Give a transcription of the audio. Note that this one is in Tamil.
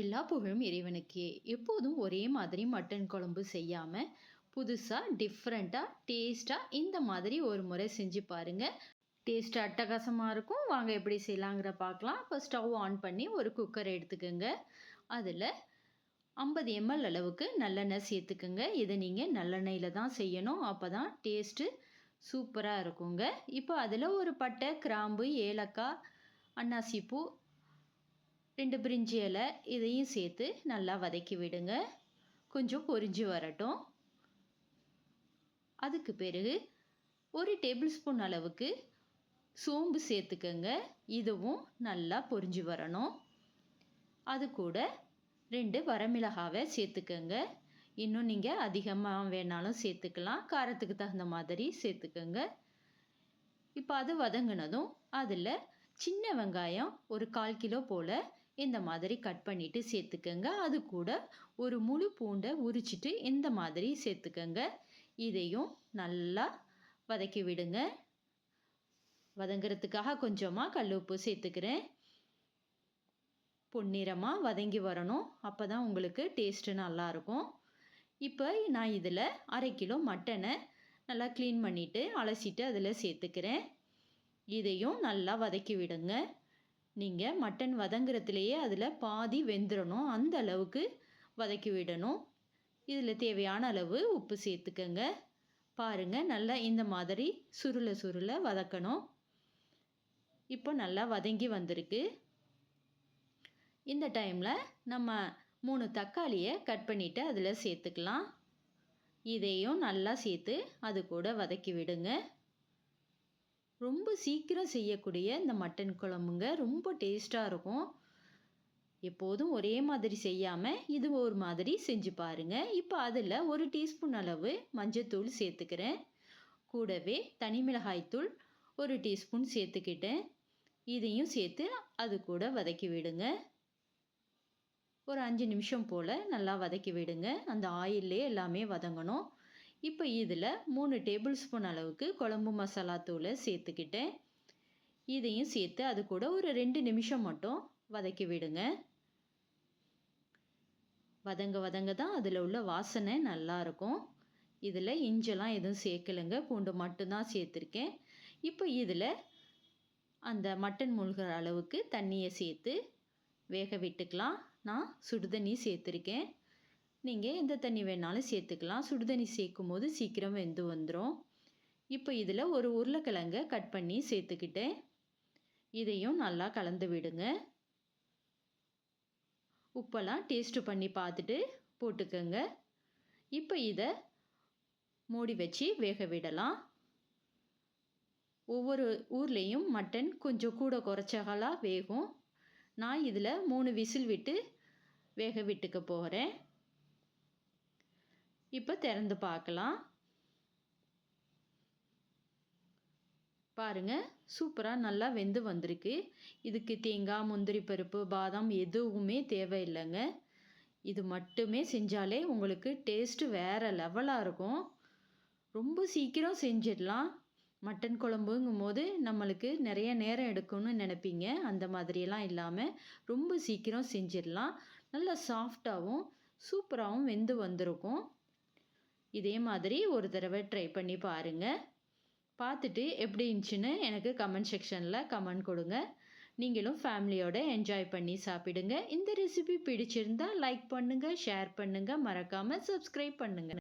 எல்லா புகழும் இறைவனுக்கே. எப்போதும் ஒரே மாதிரி மட்டன் குழம்பு செய்யாமல் புதுசாக டிஃப்ரெண்ட்டாக டேஸ்ட்டாக இந்த மாதிரி ஒரு முறை செஞ்சு பாருங்கள். டேஸ்ட்டு அட்டகாசமாக இருக்கும். வாங்க எப்படி செய்யலாங்கிற பார்க்கலாம். இப்போ ஸ்டவ் ஆன் பண்ணி ஒரு குக்கர் எடுத்துக்கோங்க. அதில் 50 ml அளவுக்கு நல்லெண்ணெய் சேர்த்துக்குங்க. இதை நீங்கள் நல்லெண்ணெயில் தான் செய்யணும். அப்போ தான் டேஸ்ட்டு சூப்பராக இருக்குங்க. இப்போ அதில் ஒரு பட்டை, கிராம்பு, ஏலக்காய், அன்னாசிப்பூ, 2 பிரிஞ்சி இலை இதையும் சேர்த்து நல்லா வதக்கி விடுங்க. கொஞ்சம் பொரிஞ்சு வரட்டும். அதுக்கு பிறகு 1 டேபிள் ஸ்பூன் அளவுக்கு சோம்பு சேர்த்துக்கங்க. இதுவும் நல்லா பொரிஞ்சு வரணும். அது கூட 2 வரமிளகாவை சேர்த்துக்கங்க. இன்னும் நீங்கள் அதிகமாக வேணாலும் சேர்த்துக்கலாம். காரத்துக்கு தகுந்த மாதிரி சேர்த்துக்கங்க. இப்போ அது வதங்கினதும் அதில் சின்ன வெங்காயம் ஒரு 1/4 கிலோ போல் இந்த மாதிரி கட் பண்ணிவிட்டு சேர்த்துக்கங்க. அது கூட ஒரு முழு பூண்டை உரிச்சிட்டு இந்த மாதிரி சேர்த்துக்கங்க. இதையும் நல்லா வதக்கி விடுங்க. வதங்கிறதுக்காக கொஞ்சமாக கல் உப்பு சேர்த்துக்கிறேன். பொன்னிறமாக வதங்கி வரணும். அப்போ தான் உங்களுக்கு டேஸ்ட்டு நல்லாயிருக்கும். இப்போ நான் இதில் 1/2 கிலோ மட்டனை நல்லா க்ளீன் பண்ணிவிட்டு அலசிட்டு அதில் சேர்த்துக்கிறேன். இதையும் நல்லா வதக்கி விடுங்க. நீங்கள் மட்டன் வதங்குறதுலேயே அதில் பாதி வெந்துடணும். அந்த அளவுக்கு வதக்கி விடணும். இதில் தேவையான அளவு உப்பு சேர்த்துக்கங்க. பாருங்கள், நல்லா இந்த மாதிரி சுருள வதக்கணும். இப்போ நல்லா வதங்கி வந்திருக்கு. இந்த டைமில் நம்ம 3 தக்காளியை கட் பண்ணிவிட்டு அதில் சேர்த்துக்கலாம். இதையும் நல்லா சேர்த்து அது கூட வதக்கி விடுங்க. ரொம்ப சீக்கிரம் செய்யக்கூடிய இந்த மட்டன் குழம்புங்க ரொம்ப டேஸ்ட்டாக இருக்கும். எப்போதும் ஒரே மாதிரி செய்யாமல் இது ஒரு மாதிரி செஞ்சு பாருங்கள். இப்போ அதில் 1 டீஸ்பூன் அளவு மஞ்சத்தூள் சேர்த்துக்கிறேன். கூடவே தனி மிளகாய்த்தூள் 1 டீஸ்பூன் சேர்த்துக்கிட்டேன். இதையும் சேர்த்து அது கூட வதக்கி விடுங்க. ஒரு 5 நிமிஷம் போல் நல்லா வதக்கி விடுங்க. அந்த ஆயிலே எல்லாமே வதங்கணும். இப்போ இதில் 3 டேபிள் ஸ்பூன் அளவுக்கு குழம்பு மசாலா தூளை சேர்த்துக்கிட்டேன். இதையும் சேர்த்து அது கூட ஒரு 2 நிமிஷம் மட்டும் வதக்கி விடுங்க. வதங்க தான் அதில் உள்ள வாசனை நல்லாயிருக்கும். இதில் இஞ்செல்லாம் எதுவும் சேர்க்கலைங்க, பூண்டு மட்டும்தான் சேர்த்துருக்கேன். இப்போ இதில் அந்த மட்டன் மூழ்கிற அளவுக்கு தண்ணியை சேர்த்து வேக விட்டுக்கலாம். நான் சுடுதண்ணி சேர்த்துருக்கேன். நீங்கள் எந்த தண்ணி வேணாலும் சேர்த்துக்கலாம். சுடுதண்ணி சேர்க்கும் போது சீக்கிரம் வெந்து வந்துடும். இப்போ இதில் ஒரு உருளைக்கிழங்கை கட் பண்ணி சேர்த்துக்கிட்டேன். இதையும் நல்லா கலந்து விடுங்க. உப்பெல்லாம் டேஸ்ட்டு பண்ணி பார்த்துட்டு போட்டுக்கோங்க. இப்போ இதை மூடி வச்சு வேக விடலாம். ஒவ்வொரு ஊர்லேயும் மட்டன் கொஞ்சம் கூட குறைச்சகலாக வேகும். நான் இதில் 3 விசில் விட்டு வேக விட்டுக்க போகிறேன். இப்போ திறந்து பார்க்கலாம். பாருங்கள், சூப்பராக நல்லா வெந்து வந்திருக்கு. இதுக்கு தேங்காய், முந்திரி பருப்பு, பாதாம் எதுவுமே தேவையில்லைங்க. இது மட்டுமே செஞ்சாலே உங்களுக்கு டேஸ்ட்டு வேறு லெவலாக இருக்கும். ரொம்ப சீக்கிரம் செஞ்சிடலாம். மட்டன் குழம்புங்கும் போது நம்மளுக்கு நிறைய நேரம் எடுக்கும்னு நினைப்பீங்க. அந்த மாதிரியெல்லாம் இல்லாமல் ரொம்ப சீக்கிரம் செஞ்சிடலாம். நல்லா சாஃப்டாகவும் சூப்பராகவும் வெந்து வந்திருக்கும். இதே மாதிரி ஒரு தடவை ட்ரை பண்ணி பாருங்கள். பார்த்துட்டு எப்படி இருந்துச்சுன்னு எனக்கு கமெண்ட் செக்ஷனில் கமெண்ட் கொடுங்க. நீங்களும் ஃபேமிலியோடு என்ஜாய் பண்ணி சாப்பிடுங்க. இந்த ரெசிபி பிடிச்சிருந்தால் லைக் பண்ணுங்கள், ஷேர் பண்ணுங்கள், மறக்காமல் சப்ஸ்கிரைப் பண்ணுங்கள்.